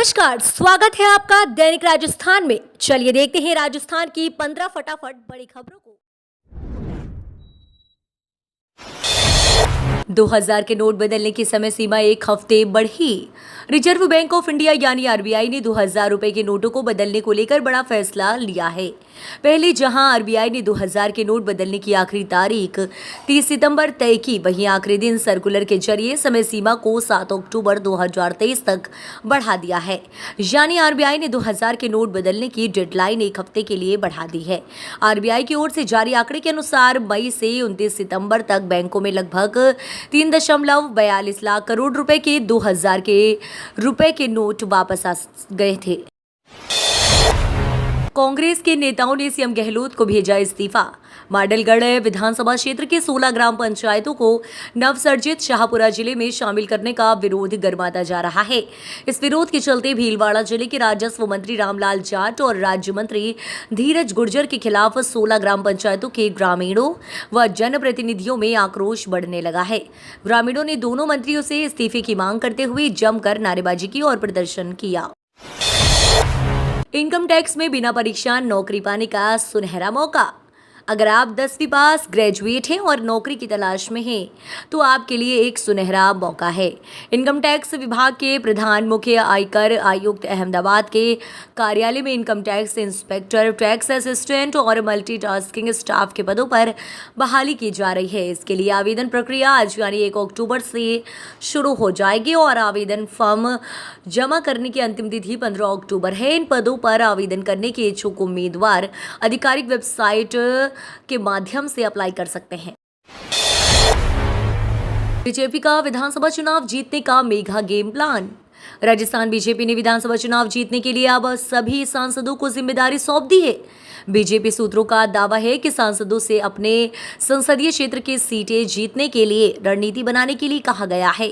नमस्कार, स्वागत है आपका दैनिक राजस्थान में। चलिए देखते हैं राजस्थान की 15 फटाफट बड़ी खबरों को। 2000 के नोट बदलने की समय सीमा एक हफ्ते बढ़ी। रिजर्व बैंक ऑफ इंडिया यानी आरबीआई ने 2000 रुपए के नोटों को बदलने को लेकर बड़ा फैसला लिया है। पहले जहां आरबीआई ने 2000 के नोट बदलने की आखिरी तारीख 30 सितंबर तय की, वहीं आखिरी दिन सर्कुलर के जरिए समय सीमा को 7 अक्टूबर 2023 तक बढ़ा दिया है। यानी आरबीआई ने 2000 के नोट बदलने की डेडलाइन एक हफ्ते के लिए बढ़ा दी है। आरबीआई की ओर से जारी आंकड़े के अनुसार मई से 29 सितंबर तक बैंकों में लगभग 3.42 लाख करोड़ रुपए के 2000 के रुपए के नोट वापस आ गए थे। कांग्रेस के नेताओं ने सीएम गहलोत को भेजा इस्तीफा। माडलगढ़ विधानसभा क्षेत्र के 16 ग्राम पंचायतों को नवसर्जित शाहपुरा जिले में शामिल करने का विरोध गरमाता जा रहा है। इस विरोध के चलते भीलवाड़ा जिले के राजस्व मंत्री रामलाल जाट और राज्य मंत्री धीरज गुर्जर के खिलाफ 16 ग्राम पंचायतों के ग्रामीणों व जनप्रतिनिधियों में आक्रोश बढ़ने लगा है। ग्रामीणों ने दोनों मंत्रियों से इस्तीफे की मांग करते हुए जमकर नारेबाजी की और प्रदर्शन किया। इनकम टैक्स में बिना परीक्षा नौकरी पाने का सुनहरा मौका। अगर आप 10वीं पास ग्रेजुएट हैं और नौकरी की तलाश में हैं, तो आपके लिए एक सुनहरा मौका है। इनकम टैक्स विभाग के प्रधान मुख्य आयकर आयुक्त अहमदाबाद के कार्यालय में income tax inspector, tax assistant और मल्टीटास्किंग स्टाफ के पदों पर बहाली की जा रही है। इसके लिए आवेदन प्रक्रिया आज यानी 1 अक्टूबर से शुरू हो जाएगी और आवेदन फॉर्म जमा करने की अंतिम तिथि 15 अक्टूबर है। इन पदों पर आवेदन करने के इच्छुक उम्मीदवार आधिकारिक वेबसाइट के माध्यम से अप्लाई कर सकते हैं। बीजेपी का विधानसभा चुनाव जीतने का mega game plan. Rajasthan BJP ने विधानसभा चुनाव जीतने के लिए अब सभी सांसदों को जिम्मेदारी सौंप दी है। बीजेपी सूत्रों का दावा है कि सांसदों से अपने संसदीय क्षेत्र की सीटें जीतने के लिए रणनीति बनाने के लिए कहा गया है।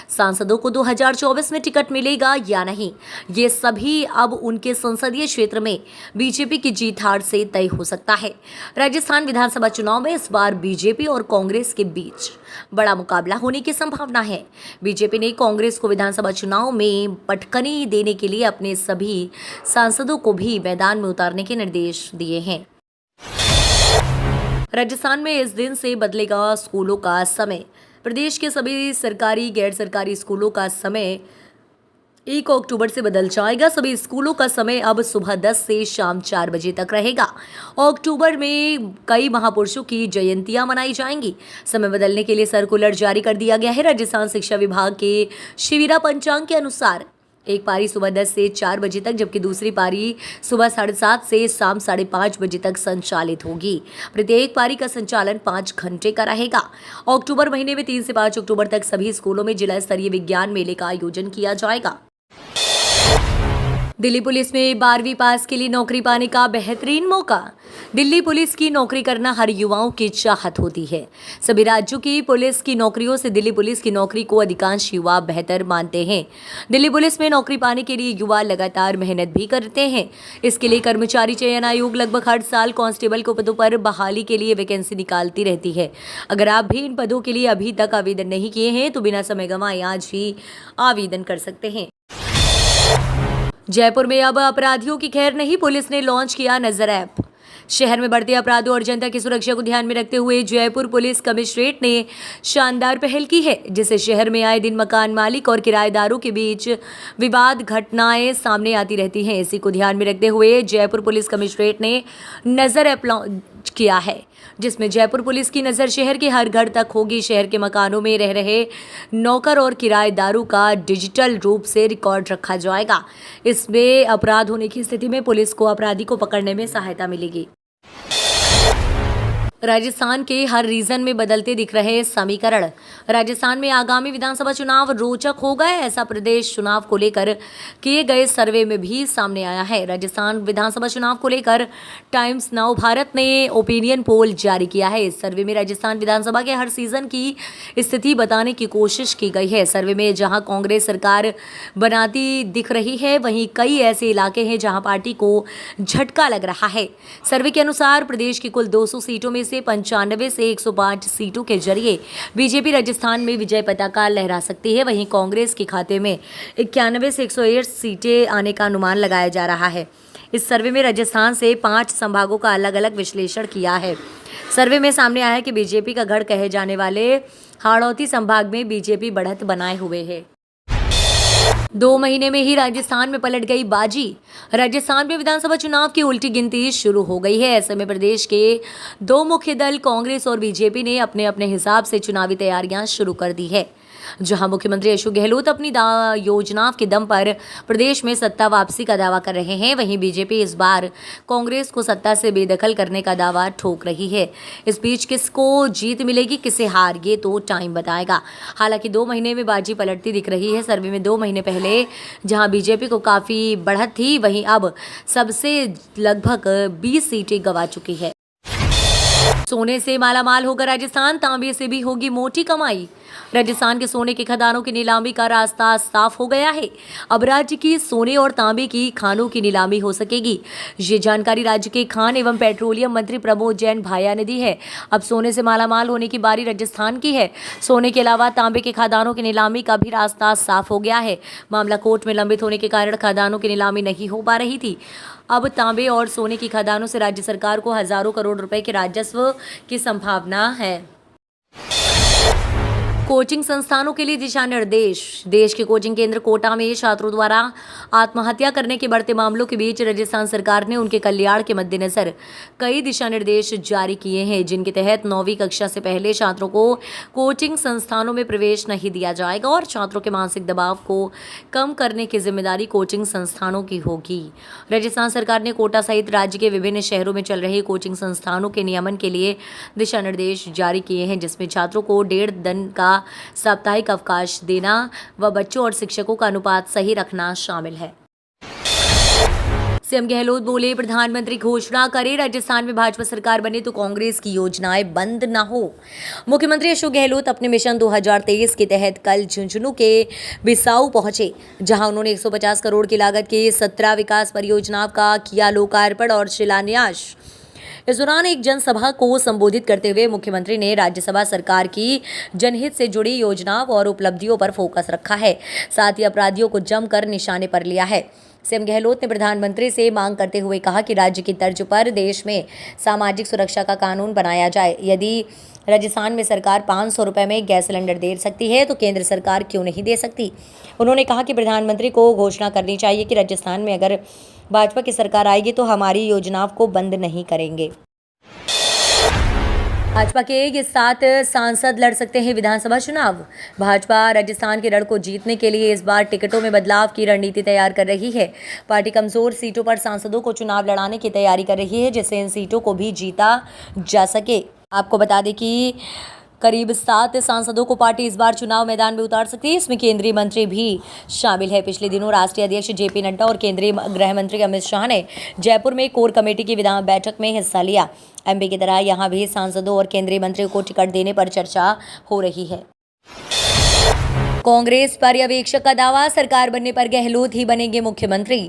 सांसदों को 2024 में टिकट मिलेगा या नहीं, ये सभी अब उनके संसदीय क्षेत्र में बीजेपी की जीत हार से तय हो सकता है। राजस्थान विधानसभा चुनाव में इस बार बीजेपी और कांग्रेस के बीच बड़ा मुकाबला होने की संभावना है। बीजेपी ने कांग्रेस को विधानसभा चुनाव में पटकनी देने के लिए अपने सभी सांसदों को भी मैदान में उतारने के निर्देश दिए हैं। राजस्थान में इस दिन से बदलेगा स्कूलों का समय। प्रदेश के सभी सरकारी गैर सरकारी स्कूलों का समय 1 अक्टूबर से बदल जाएगा। सभी स्कूलों का समय अब सुबह 10 से शाम 4 बजे तक रहेगा। अक्टूबर में कई महापुरुषों की जयंतियां मनाई जाएंगी। समय बदलने के लिए सर्कुलर जारी कर दिया गया है। राजस्थान शिक्षा विभाग के शिविरा पंचांग के अनुसार एक पारी सुबह 10 से 4 बजे तक, जबकि दूसरी पारी सुबह 7:30 से शाम 5:30 बजे तक संचालित होगी। प्रत्येक पारी का संचालन 5 घंटे का रहेगा। अक्टूबर महीने में 3 से 5 अक्टूबर तक सभी स्कूलों में जिला स्तरीय विज्ञान मेले का आयोजन किया जाएगा। दिल्ली पुलिस में 12वीं पास के लिए नौकरी पाने का बेहतरीन मौका। दिल्ली पुलिस की नौकरी करना हर युवाओं की चाहत होती है। सभी राज्यों की पुलिस की नौकरियों से दिल्ली पुलिस की नौकरी को अधिकांश युवा बेहतर मानते हैं। दिल्ली पुलिस में नौकरी पाने के लिए युवा लगातार मेहनत भी करते हैं। इसके लिए कर्मचारी चयन आयोग लगभग हर साल कांस्टेबल के पदों पर बहाली के लिए वैकेंसी निकालती रहती है। अगर आप भी इन पदों के लिए अभी तक आवेदन नहीं किए हैं तो बिना समय गंवाए आज ही आवेदन कर सकते हैं। जयपुर में अब अपराधियों की खैर नहीं, पुलिस ने लॉन्च किया नजर ऐप। शहर में बढ़ते अपराधों और जनता की सुरक्षा को ध्यान में रखते हुए जयपुर पुलिस कमिश्नरेट ने शानदार पहल की है, जिससे शहर में आए दिन मकान मालिक और किराएदारों के बीच विवाद घटनाएं सामने आती रहती हैं। इसी को ध्यान में रखते हुए जयपुर पुलिस कमिश्नरेट ने नजर ऐप लॉन्च किया है, जिसमें जयपुर पुलिस की नज़र शहर के हर घर तक होगी। शहर के मकानों में रह रहे नौकर और किराएदारों का डिजिटल रूप से रिकॉर्ड रखा जाएगा। इसमें अपराध होने की स्थिति में पुलिस को अपराधी को पकड़ने में सहायता मिलेगी। राजस्थान के हर रीजन में बदलते दिख रहे समीकरण। राजस्थान में आगामी विधानसभा चुनाव रोचक होगा, ऐसा प्रदेश चुनाव को लेकर किए गए सर्वे में भी सामने आया है। राजस्थान विधानसभा चुनाव को लेकर टाइम्स नाउ भारत ने ओपिनियन पोल जारी किया है। इस सर्वे में राजस्थान विधानसभा के हर सीजन की स्थिति बताने की कोशिश की गई है। सर्वे में जहां कांग्रेस सरकार बनाती दिख रही है, वहीं कई ऐसे इलाके हैं जहां पार्टी को झटका लग रहा है। सर्वे के अनुसार प्रदेश की कुल 200 सीटों में से 95 से 105 सीटों के जरिए बीजेपी राजस्थान में विजय पताका लहरा सकती है। वहीं कांग्रेस के खाते में 91 से 101 सीटें आने का अनुमान लगाया जा रहा है। इस सर्वे में राजस्थान से 5 संभागों का अलग अलग विश्लेषण किया है। सर्वे में सामने आया है कि बीजेपी का गढ़ कहे जाने वाले हाड़ौती संभाग में बीजेपी बढ़त बनाए हुए है। 2 महीने में ही राजस्थान में पलट गई बाजी। राजस्थान में विधानसभा चुनाव की उल्टी गिनती शुरू हो गई है। ऐसे में प्रदेश के 2 मुख्य दल कांग्रेस और बीजेपी ने अपने अपने हिसाब से चुनावी तैयारियां शुरू कर दी है। जहां मुख्यमंत्री अशोक गहलोत अपनी योजना के दम पर प्रदेश में सत्ता वापसी का दावा कर रहे हैं, वहीं बीजेपी इस बार कांग्रेस को सत्ता से बेदखल करने का दावा ठोक रही है। इस बीच किसको जीत मिलेगी, किसे हार, ये तो टाइम बताएगा। हालांकि 2 महीने में बाजी पलटती दिख रही है। सर्वे में 2 महीने पहले जहां बीजेपी को काफी बढ़त थी, वहीं अब सबसे लगभग 20 सीटें गंवा चुकी है। सोने से मालामाल होकर राजस्थान, तांबे से भी होगी मोटी कमाई। राजस्थान के सोने के खदानों की नीलामी का रास्ता साफ हो गया है। अब राज्य की सोने और तांबे की खानों की नीलामी हो सकेगी। ये जानकारी राज्य के खान एवं पेट्रोलियम मंत्री प्रमोद जैन भाया ने दी है। अब सोने से मालामाल होने की बारी राजस्थान की है। सोने के अलावा तांबे के खदानों की नीलामी का भी रास्ता साफ हो गया है। मामला कोर्ट में लंबित होने के कारण खदानों की नीलामी नहीं हो पा रही थी। अब तांबे और सोने की खदानों से राज्य सरकार को हजारों करोड़ रुपए के राजस्व की संभावना है। कोचिंग संस्थानों के लिए दिशा निर्देश। देश के कोचिंग केंद्र कोटा में छात्रों द्वारा आत्महत्या करने के बढ़ते मामलों के बीच राजस्थान सरकार ने उनके कल्याण के मद्देनजर कई दिशा निर्देश जारी किए हैं, जिनके तहत 9वीं कक्षा से पहले छात्रों को कोचिंग संस्थानों में प्रवेश नहीं दिया जाएगा और छात्रों के मानसिक दबाव को कम करने की जिम्मेदारी कोचिंग संस्थानों की होगी। राजस्थान सरकार ने कोटा सहित राज्य के विभिन्न शहरों में चल रहे कोचिंग संस्थानों के नियमन के लिए दिशा निर्देश जारी किए हैं, जिसमें छात्रों को 1.5 दिन का साप्ताहिक अवकाश देना व बच्चों और शिक्षकों का अनुपात सही रखना शामिल है। सीएम गहलोत बोले, प्रधानमंत्री घोषणा करे राजस्थान में भाजपा सरकार बने तो कांग्रेस की योजनाएं बंद न हो। मुख्यमंत्री अशोक गहलोत अपने मिशन 2023 के तहत कल झुंझुनू के बिसाऊ पहुंचे, जहां उन्होंने 150 करोड़ की लागत के 17 विकास परियोजनाओं का किया लोकार्पण और शिलान्यास। इस दौरान एक जनसभा को संबोधित करते हुए मुख्यमंत्री ने राज्यसभा सरकार की जनहित से जुड़ी योजनाओं और उपलब्धियों पर फोकस रखा है, साथ ही अपराधियों को जमकर निशाने पर लिया है। सीएम गहलोत ने प्रधानमंत्री से मांग करते हुए कहा कि राज्य की तर्ज पर देश में सामाजिक सुरक्षा का कानून बनाया जाए। यदि राजस्थान में सरकार 500 रुपये में गैस सिलेंडर दे सकती है तो केंद्र सरकार क्यों नहीं दे सकती। उन्होंने कहा कि प्रधानमंत्री को घोषणा करनी चाहिए कि राजस्थान में अगर भाजपा की सरकार आएगी तो हमारी योजनाओं को बंद नहीं करेंगे। भाजपा के 7 सांसद लड़ सकते हैं विधानसभा चुनाव। भाजपा राजस्थान के रण को जीतने के लिए इस बार टिकटों में बदलाव की रणनीति तैयार कर रही है। पार्टी कमजोर सीटों पर सांसदों को चुनाव लड़ाने की तैयारी कर रही है, जिससे इन सीटों को भी जीता जा सके। आपको बता दें कि करीब 7 सांसदों को पार्टी इस बार चुनाव मैदान में उतार सकती है। इसमें केंद्रीय मंत्री भी शामिल है। पिछले दिनों राष्ट्रीय अध्यक्ष जेपी नड्डा और केंद्रीय गृह मंत्री अमित शाह ने जयपुर में कोर कमेटी की विधान बैठक में हिस्सा लिया। एमपी की तरह यहां भी सांसदों और केंद्रीय मंत्रियों को टिकट देने पर चर्चा हो रही है। कांग्रेस पर्यवेक्षक का दावा, सरकार बनने पर गहलोत ही बनेंगे मुख्यमंत्री।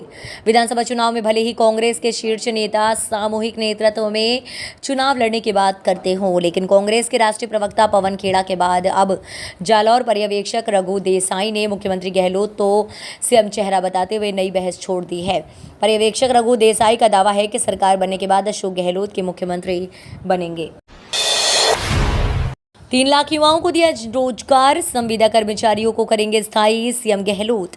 विधानसभा चुनाव में भले ही कांग्रेस के शीर्ष नेता सामूहिक नेतृत्व में चुनाव लड़ने की बात करते हों, लेकिन कांग्रेस के राष्ट्रीय प्रवक्ता पवन खेड़ा के बाद अब जालौर पर्यवेक्षक रघु देसाई ने मुख्यमंत्री गहलोत तो सीएम चेहरा बताते हुए नई बहस छोड़ दी है। पर्यवेक्षक रघु देसाई का दावा है कि सरकार बनने के बाद अशोक गहलोत के मुख्यमंत्री बनेंगे। 3 लाख युवाओं को दिया रोजगार, संविदा कर्मचारियों को करेंगे स्थायी, सीएम गहलोत।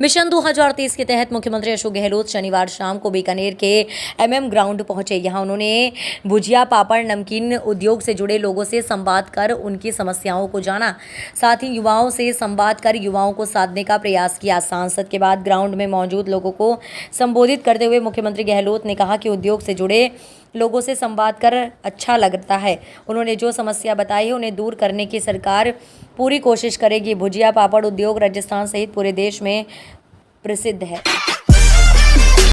मिशन 2023 के तहत मुख्यमंत्री अशोक गहलोत शनिवार शाम को बीकानेर के एमएम ग्राउंड पहुंचे। यहां उन्होंने भुजिया, पापड़, नमकीन उद्योग से जुड़े लोगों से संवाद कर उनकी समस्याओं को जाना, साथ ही युवाओं से संवाद कर युवाओं को साधने का प्रयास किया। सांसद के बाद ग्राउंड में मौजूद लोगों को संबोधित करते हुए मुख्यमंत्री गहलोत ने कहा कि उद्योग से जुड़े लोगों से संवाद कर अच्छा लगता है। उन्होंने जो समस्या बताई है उन्हें दूर करने की सरकार पूरी कोशिश करेगी। भुजिया पापड़ उद्योग राजस्थान सहित पूरे देश में प्रसिद्ध है।